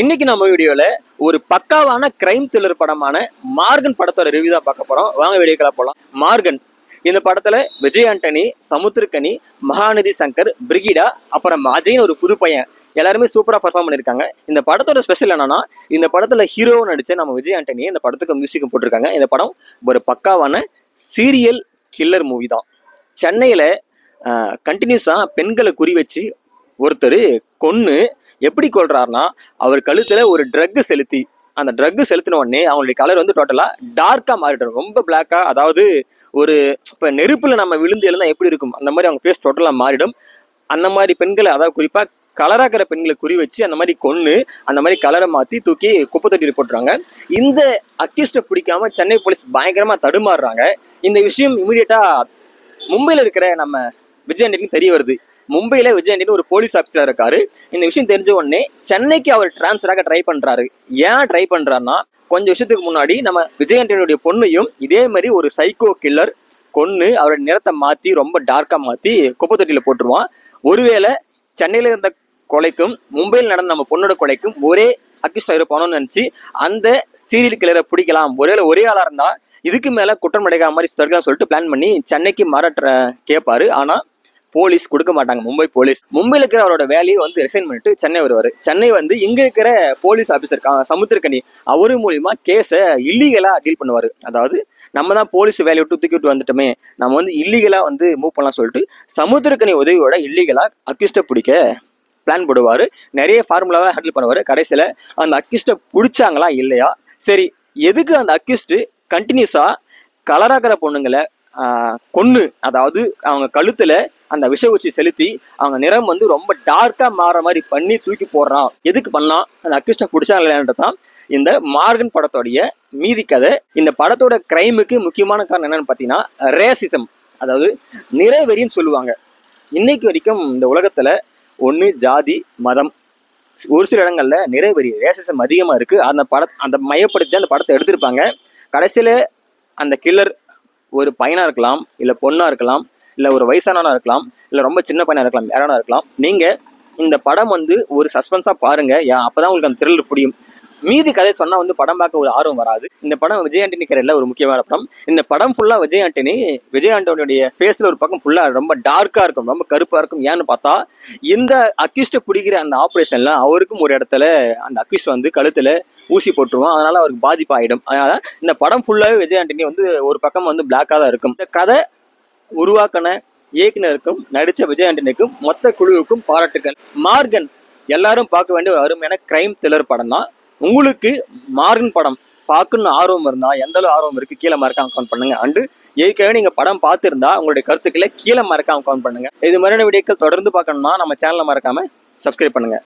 இன்னைக்கு நம்ம வீடியோல ஒரு பக்காவான கிரைம் த்ரில்லர் படமான மார்கன் படத்தோட ரிவ்யூ தான் பார்க்க போறோம். வாங்க வீடியோக்குள்ள போலாம். மார்கன் இந்த படத்துல விஜய் ஆண்டனி, சமுத்திரக்கனி, மகாநதி சங்கர், பிரிகிடா, அப்புறம் அஜய்னு ஒரு புது பையன் எல்லாருமே சூப்பரா பர்ஃபார்ம் பண்ணிருக்காங்க. இந்த படத்தோட ஸ்பெஷல் என்னன்னா, இந்த படத்துல ஹீரோ நடிச்ச நம்ம விஜய் ஆண்டனி இந்த படத்துக்கு மியூசிக் போட்டிருக்காங்க. இந்த படம் ஒரு பக்காவான சீரியல் கில்லர் மூவி தான். சென்னையில கண்டினியூஸா பெண்களை குறி வச்சு ஒருத்தர் கொன்னு எப்படி கொள்றாருன்னா, அவர் கழுத்துல ஒரு ட்ரக் செலுத்தி அந்த ட்ரக் செலுத்தின உடனே அவங்களுடைய கலர் வந்து டோட்டலா டார்க்கா மாறிடும், ரொம்ப பிளாக்கா. அதாவது ஒரு இப்ப நெருப்புல நம்ம விழுந்து எழுந்தா எப்படி இருக்கும் அந்த மாதிரி அவங்க ஃபேஸ் டோட்டலா மாறிடும். அந்த மாதிரி பெண்களை, அதாவது குறிப்பா கலராக்கிற பெண்களை குறி வச்சு அந்த மாதிரி கொன்னு அந்த மாதிரி கலரை மாத்தி தூக்கி குப்பை தொட்டியில் போட்டுறாங்க. இந்த அக்யூஸ்ட பிடிக்காம சென்னை போலீஸ் பயங்கரமா தடுமாறுறாங்க. இந்த விஷயம் இமீடியட்டா மும்பையில இருக்கிற நம்ம விஜய் ஆண்டனிக்கு தெரிய வருது. மும்பையில விஜய் ஆண்டனி ஒரு போலீஸ் ஆஃபீஸரா இருக்காரு. இந்த விஷயம் தெரிஞ்ச உடனே சென்னைக்கு அவர் டிரான்ஸ்ஃபர் ஆக ட்ரை பண்றாரு. ஏன் ட்ரை பண்றாருன்னா, கொஞ்சம் வருஷத்துக்கு முன்னாடி நம்ம விஜய் ஆண்டனியுடைய பொண்ணையும் இதே மாதிரி ஒரு சைக்கோ கில்லர் கொன்னு அவரோட நிறத்தை மாத்தி ரொம்ப டார்க்கா மாத்தி குப்பை தொட்டியில போட்டுருவான். ஒருவேளை சென்னையில இருந்த கொலைக்கும் மும்பையில் நடந்த நம்ம பொண்ணோட கொலைக்கும் ஒரே அக்யூஸ்ட் இருப்பானோன்னு நினைச்சு அந்த சீரியல் கில்லரை பிடிக்கலாம், ஒருவேளை ஒரே ஆளா இருந்தா இதுக்கு மேல குற்றம் அடைக்காத மாதிரி தடுக்கலாம் சொல்லிட்டு பிளான் பண்ணி சென்னைக்கு மாற கேட்பாரு. ஆனா போலீஸ் கொடுக்க மாட்டாங்க. மும்பை போலீஸ் மும்பையில் இருக்கிற அவரோட வேலையை வந்து ரிசைன் பண்ணிட்டு சென்னை வருவார். சென்னை வந்து இங்க இருக்கிற போலீஸ் ஆஃபீஸர் சமுத்திரக்கனி அவரு மூலியமா கேஸை இல்லீகலா டீல் பண்ணுவாரு. அதாவது நம்ம தான் போலீஸ் வேலையை விட்டு தூக்கி விட்டு வந்துட்டோமே, நம்ம வந்து இல்லீகலா வந்து மூவ் பண்ணலாம் சொல்லிட்டு சமுத்திரக்கனி உதவியோட இல்லீகலா அக்யூஸ்ட பிடிக்க பிளான் போடுவாரு. நிறைய ஃபார்முலாவை ஹேண்டில் பண்ணுவாரு. கடைசியில அந்த அக்யூஸ்ட பிடிச்சாங்களா இல்லையா, சரி எதுக்கு அந்த அக்யூஸ்ட் கண்டினியூஸா கலராக்கிற பொண்ணுங்களை கொன்னு, அதாவது அவங்க கழுத்துல அந்த விஷ ஊசி செலுத்தி அவங்க நிறம் வந்து ரொம்ப டார்க்கா மாற மாதிரி பண்ணி தூக்கி போடுறான், எதுக்கு பண்ணா, அந்த அக்யூஸ்ட பிடிச்சாங்களேன்றதான் இந்த மார்கன் படத்தோடைய மீதி கதை. இந்த படத்தோட கிரைமுக்கு முக்கியமான காரணம் என்னன்னு பாத்தீங்கன்னா ரேசிசம், அதாவது நிறைவெறின்னு சொல்லுவாங்க. இன்னைக்கு வரைக்கும் இந்த உலகத்துல ஒண்ணு ஜாதி மதம், ஒரு சில இடங்கள்ல நிறைவெறி ரேசிசம் அதிகமா இருக்கு. அந்த மையப்படுத்தி அந்த படத்தை எடுத்திருப்பாங்க. கடைசியில அந்த கில்லர் ஒரு பையனா இருக்கலாம், இல்ல பொண்ணா இருக்கலாம், இல்ல ஒரு வயசானவனா இருக்கலாம், இல்ல ரொம்ப சின்ன பையனா இருக்கலாம், யாரானா இருக்கலாம். நீங்க இந்த படம் வந்து ஒரு சஸ்பென்ஸா பாருங்க, அப்பதான் உங்களுக்கு அந்த த்ரில்லர் புரியும். மீதி கதை சொன்னா வந்து படம் பார்க்க ஒரு ஆர்வம் வராது. இந்த படம் விஜய் ஆண்டனி கரியர்ல ஒரு முக்கியமான படம். இந்த படம் ஃபுல்லா விஜய் ஆண்டனியுடைய ஃபேஸ்ல ஒரு பக்கம் ஃபுல்லா ரொம்ப டார்க்கா இருக்கும், ரொம்ப கருப்பா இருக்கும். ஏன்னு பார்த்தா இந்த அக்யூஸ்ட பிடிக்கிற அந்த ஆப்ரேஷன்ல அவருக்கும் ஒரு இடத்துல அந்த அக்யூஸ்ட் வந்து கழுத்துல ஊசி போட்டுருவோம், அதனால அவருக்கு பாதிப்பு ஆயிடும். அதனால இந்த படம் ஃபுல்லாவே விஜய் ஆண்டனி வந்து ஒரு பக்கம் வந்து பிளாக்கா தான் இருக்கும். இந்த கதை உருவாக்கின இயக்குனருக்கும் நடிச்ச விஜய் ஆண்டனிக்கும் மொத்த குழுவுக்கும் பாராட்டுகள். மார்கன் எல்லாரும் பார்க்க வேண்டிய ஒரு அருமையான கிரைம் த்ரில்லர் படம் தான். உங்களுக்கு மார்கன் படம் பார்க்கணும்னு ஆர்வம் இருந்தா, எந்த அளவு ஆர்வம் இருக்கு கீழே மறக்காம கமெண்ட் பண்ணுங்க. அண்டு ஏற்கனவே நீங்க படம் பார்த்திருந்தா உங்களுடைய கருத்துக்களை கீழே மறக்காம கமெண்ட் பண்ணுங்க. இது மாதிரியான வீடியோக்கள் தொடர்ந்து பார்க்கணும்னா நம்ம சேனலை மறக்காம சப்ஸ்கிரைப் பண்ணுங்க.